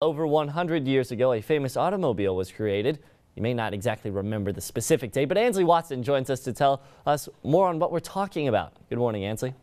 Over 100 years ago, a famous automobile was created. You may not exactly remember the specific date, but Ansley Watson joins us to tell us more on what we're talking about. Good morning, Ansley.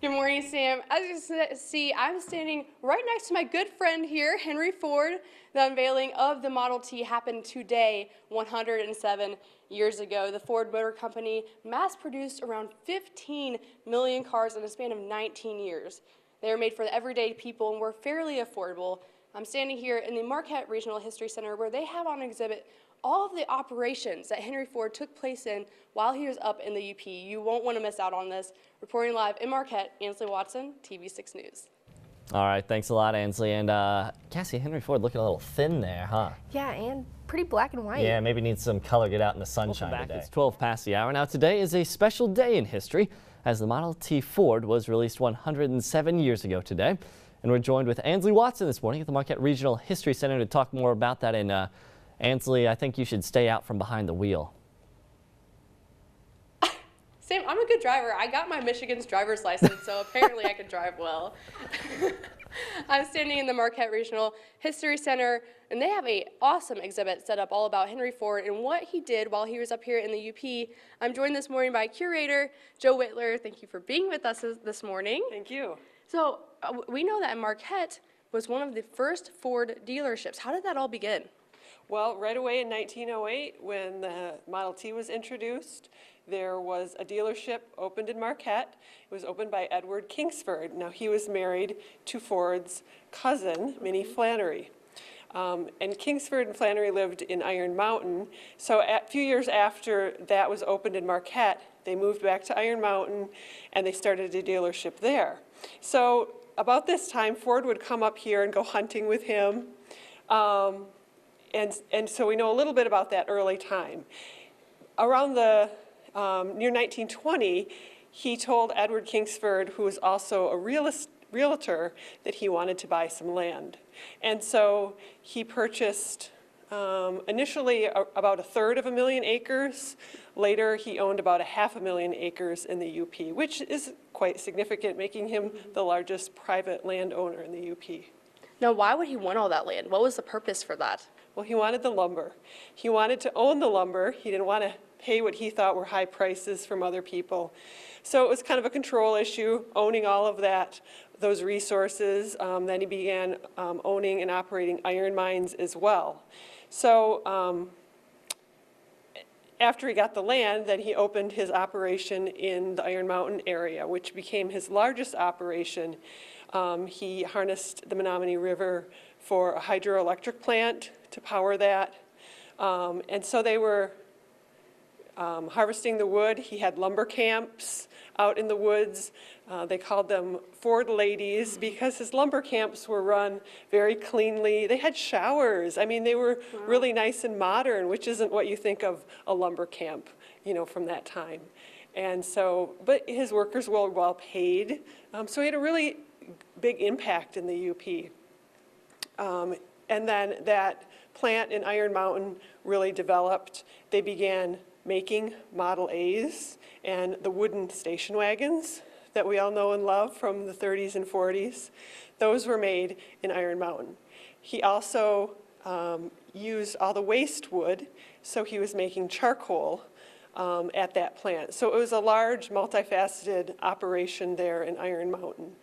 Good morning, Sam. As you see, I'm standing right next to my good friend here, Henry Ford. The unveiling of the Model T happened today, 107 years ago. The Ford Motor Company mass-produced around 15 million cars in a span of 19 years. They are made for the everyday people and were fairly affordable. I'm standing here in the Marquette Regional History Center where they have on exhibit all of the operations that Henry Ford took place in while he was up in the UP. You won't want to miss out on this. Reporting live in Marquette, Ansley Watson, TV6 News. All right, thanks a lot, Ansley. And Cassie, Henry Ford looking a little thin there, huh? Yeah, and pretty black and white. Yeah, maybe needs some color, get out in the sunshine today. It's 12 past the hour. Now today is a special day in history as the Model T Ford was released 107 years ago today. And we're joined with Ansley Watson this morning at the Marquette Regional History Center to talk more about that. And Ansley, I think you should stay out from behind the wheel. Sam, I'm a good driver. I got my Michigan's driver's license, so apparently I can drive well. I'm standing in the Marquette Regional History Center, and they have an awesome exhibit set up all about Henry Ford and what he did while he was up here in the UP. I'm joined this morning by curator Joe Whitler. Thank you for being with us this morning. Thank you. So we know that Marquette was one of the first Ford dealerships. How did that all begin? Well, right away in 1908, when the Model T was introduced, there was a dealership opened in Marquette. It was opened by Edward Kingsford. Now, he was married to Ford's cousin, Minnie Flannery. And Kingsford and Flannery lived in Iron Mountain. So a few years after that was opened in Marquette, they moved back to Iron Mountain, and they started a dealership there. So about this time, Ford would come up here and go hunting with him. And so we know a little bit about that early time. Around the near 1920, he told Edward Kingsford, who was also a realtor, that he wanted to buy some land. And so he purchased initially about 1/3 of a million acres. Later, he owned about 500,000 acres in the UP, which is quite significant, making him the largest private landowner in the UP. Now, why would he want all that land? What was the purpose for that? Well, he wanted the lumber. He wanted to own the lumber. He didn't want to pay what he thought were high prices from other people. So it was kind of a control issue, owning all of those resources. Then he began owning and operating iron mines as well. So after he got the land, then he opened his operation in the Iron Mountain area, which became his largest operation. He harnessed the Menominee River for a hydroelectric plant to power that. And so they were harvesting the wood. He had lumber camps out in the woods. They called them Ford ladies because his lumber camps were run very cleanly. They had showers. I mean, they were really nice and modern, which isn't what you think of a lumber camp, you know, from that time. And so, but his workers were well paid. So he had a really big impact in the UP. And then that plant in Iron Mountain really developed. They began making Model A's and the wooden station wagons that we all know and love from the 30s and 40s. Those were made in Iron Mountain. He also used all the waste wood, so he was making charcoal at that plant. So it was a large, multifaceted operation there in Iron Mountain.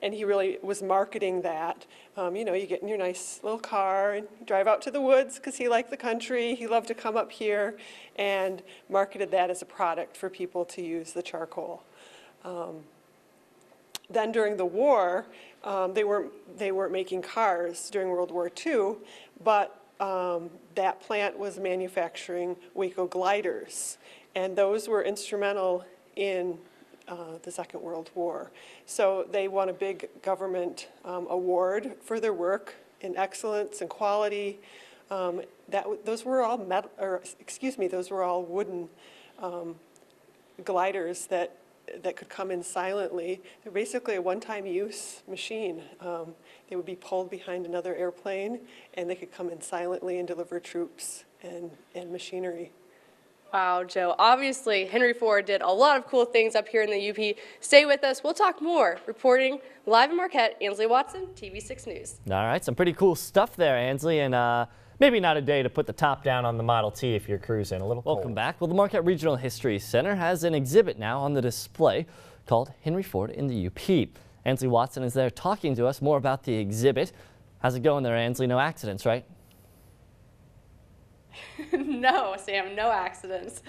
And he really was marketing that. You know, you get in your nice little car and drive out to the woods because he liked the country. He loved to come up here and marketed that as a product for people to use the charcoal. Then during the war, they weren't making cars during World War II, but that plant was manufacturing Waco gliders. And those were instrumental in the Second World War. So they won a big government award for their work in excellence and quality. Those were all those were all wooden gliders that could come in silently. They're basically a one-time use machine. They would be pulled behind another airplane, and they could come in silently and deliver troops and machinery. Wow, Joe. Obviously, Henry Ford did a lot of cool things up here in the UP. Stay with us. We'll talk more. Reporting live in Marquette, Ansley Watson, TV6 News. All right, some pretty cool stuff there, Ansley, and maybe not a day to put the top down on the Model T if you're cruising a little cold. Welcome back. Well, the Marquette Regional History Center has an exhibit now on the display called Henry Ford in the UP. Ansley Watson is there talking to us more about the exhibit. How's it going there, Ansley? No accidents, right? No, Sam, no accidents.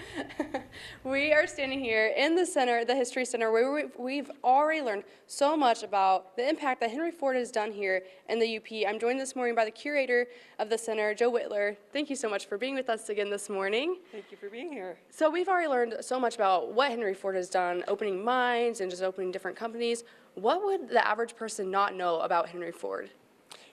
We are standing here in the center, the History Center, where we've already learned so much about the impact that Henry Ford has done here in the UP. I'm joined this morning by the curator of the center, Joe Whitler. Thank you so much for being with us again this morning. Thank you for being here. So we've already learned so much about what Henry Ford has done, opening mines and just opening different companies. What would the average person not know about Henry Ford?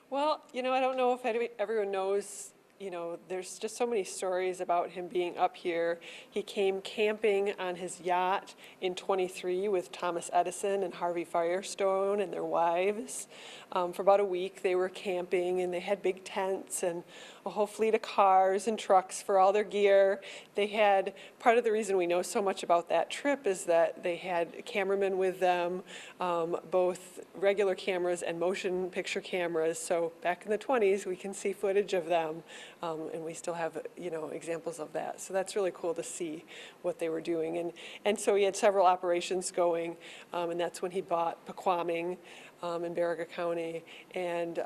Well, you know, I don't know if everyone knows. You know, there's just so many stories about him being up here. He came camping on his yacht in '23 with Thomas Edison and Harvey Firestone and their wives. For about a week they were camping, and they had big tents and a whole fleet of cars and trucks for all their gear. They had, part of the reason we know so much about that trip is that they had cameramen with them, both regular cameras and motion picture cameras. So back in the 20s, we can see footage of them. And we still have, you know, examples of that. So that's really cool to see what they were doing. And so he had several operations going, and that's when he bought Paquaming in Baraga County, and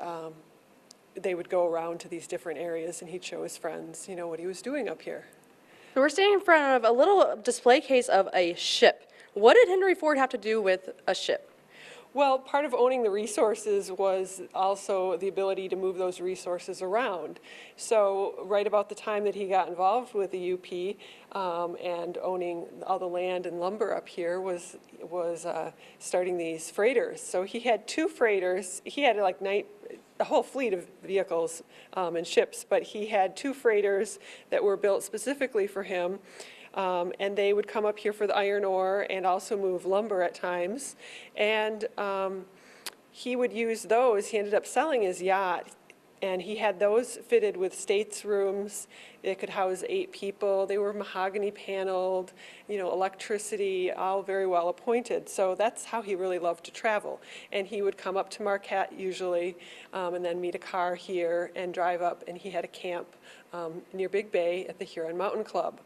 they would go around to these different areas, and he'd show his friends, you know, what he was doing up here. So we're standing in front of a little display case of a ship. What did Henry Ford have to do with a ship? Well, part of owning the resources was also the ability to move those resources around. So right about the time that he got involved with the UP and owning all the land and lumber up here was starting these freighters. So he had two freighters. He had like a whole fleet of vehicles and ships, but he had two freighters that were built specifically for him. And they would come up here for the iron ore and also move lumber at times. And he would use those. He ended up selling his yacht, and he had those fitted with states rooms. They could house 8 people. They were mahogany paneled, you know, electricity, all very well appointed. So that's how he really loved to travel. And he would come up to Marquette usually, and then meet a car here and drive up. And he had a camp near Big Bay at the Huron Mountain Club.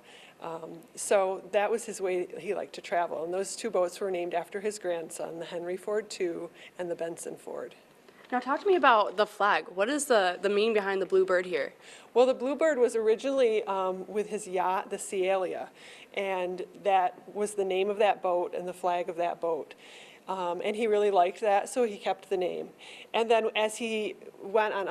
So that was his way he liked to travel. And those two boats were named after his grandson, the Henry Ford II and the Benson Ford. Now talk to me about the flag. What is the meaning behind the Bluebird here? Well, the Bluebird was originally with his yacht, the Cialia, and that was the name of that boat and the flag of that boat. And he really liked that, so he kept the name. And then as he went on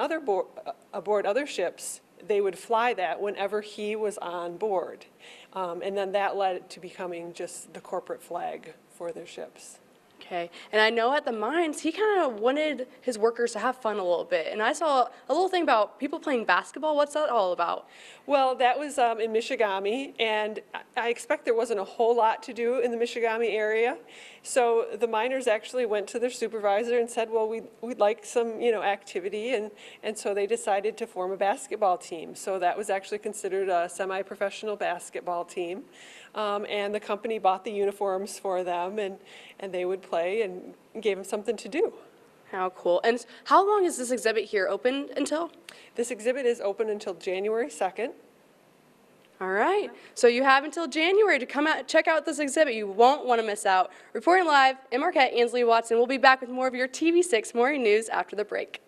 aboard other ships, they would fly that whenever he was on board. And then that led to becoming just the corporate flag for their ships. Okay, and I know at the mines, he kind of wanted his workers to have fun a little bit. And I saw a little thing about people playing basketball. What's that all about? Well, that was in Michigami, and I expect there wasn't a whole lot to do in the Michigami area. So the miners actually went to their supervisor and said, well, we'd like some, you know, activity, and so they decided to form a basketball team. So that was actually considered a semi-professional basketball team. And the company bought the uniforms for them, and they would play and gave them something to do. How cool. And how long is this exhibit here open until? This exhibit is open until January 2nd. All right. So you have until January to come out, check out this exhibit. You won't want to miss out. Reporting live in Marquette, Ansley Watson. We'll be back with more of your TV6 morning news after the break.